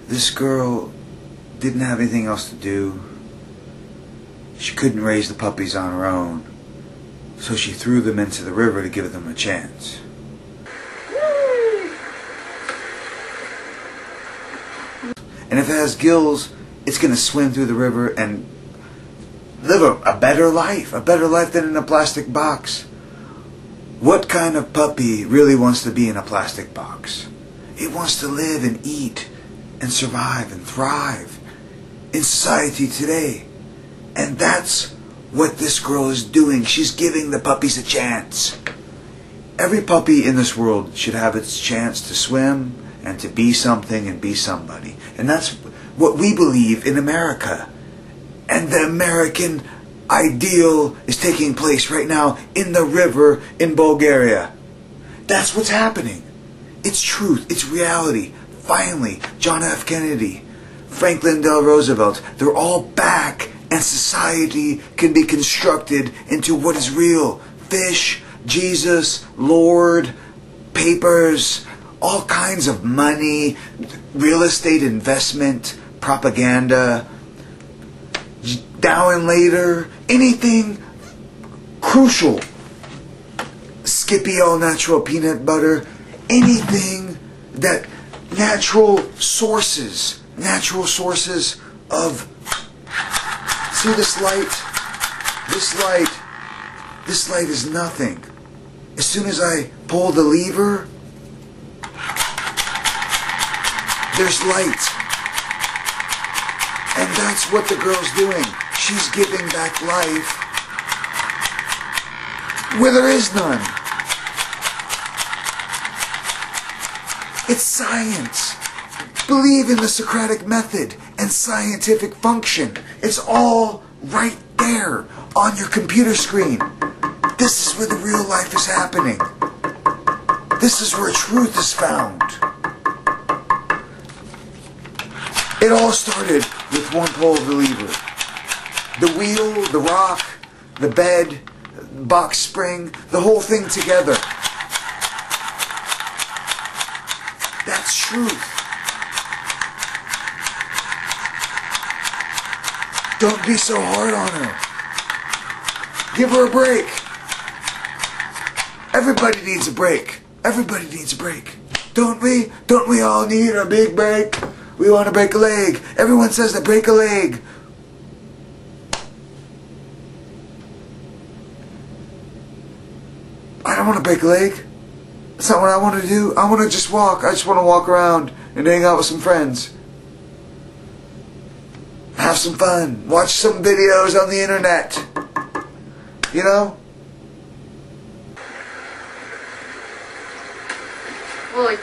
This girl didn't have anything else to do. She couldn't raise the puppies on her own, so she threw them into the river to give them a chance. And if it has gills, it's going to swim through the river and live a better life than in a plastic box. What kind of puppy really wants to be in a plastic box? It wants to live and eat and survive and thrive in society today. And that's what this girl is doing. She's giving the puppies a chance. Every puppy in this world should have its chance to swim and to be something and be somebody. And that's what we believe in America. And the American ideal is taking place right now in the river in Bulgaria. That's what's happening. It's truth. It's reality. Finally, John F. Kennedy, Franklin D. Roosevelt, they're all back, and society can be constructed into what is real. Fish, Jesus, Lord, papers, all kinds of money, real estate investment, propaganda, now and later, anything crucial. Skippy all natural peanut butter, anything that natural sources of, see this light? This light is nothing. As soon as I pull the lever, there's light. And that's what the girl's doing. She's giving back life where there is none. It's science. Believe in the Socratic method and scientific function. It's all right there on your computer screen. This is where the real life is happening. This is where truth is found. It all started with one pull of the lever. The wheel, the rock, the bed, box spring, the whole thing together. That's truth. Don't be so hard on her. Give her a break. Everybody needs a break. Everybody needs a break. Don't we? Don't we all need a big break? We want to break a leg. Everyone says to break a leg. I don't want to break a leg. That's not what I want to do. I want to just walk. I just want to walk around and hang out with some friends. Have some fun. Watch some videos on the internet. You know? Ой.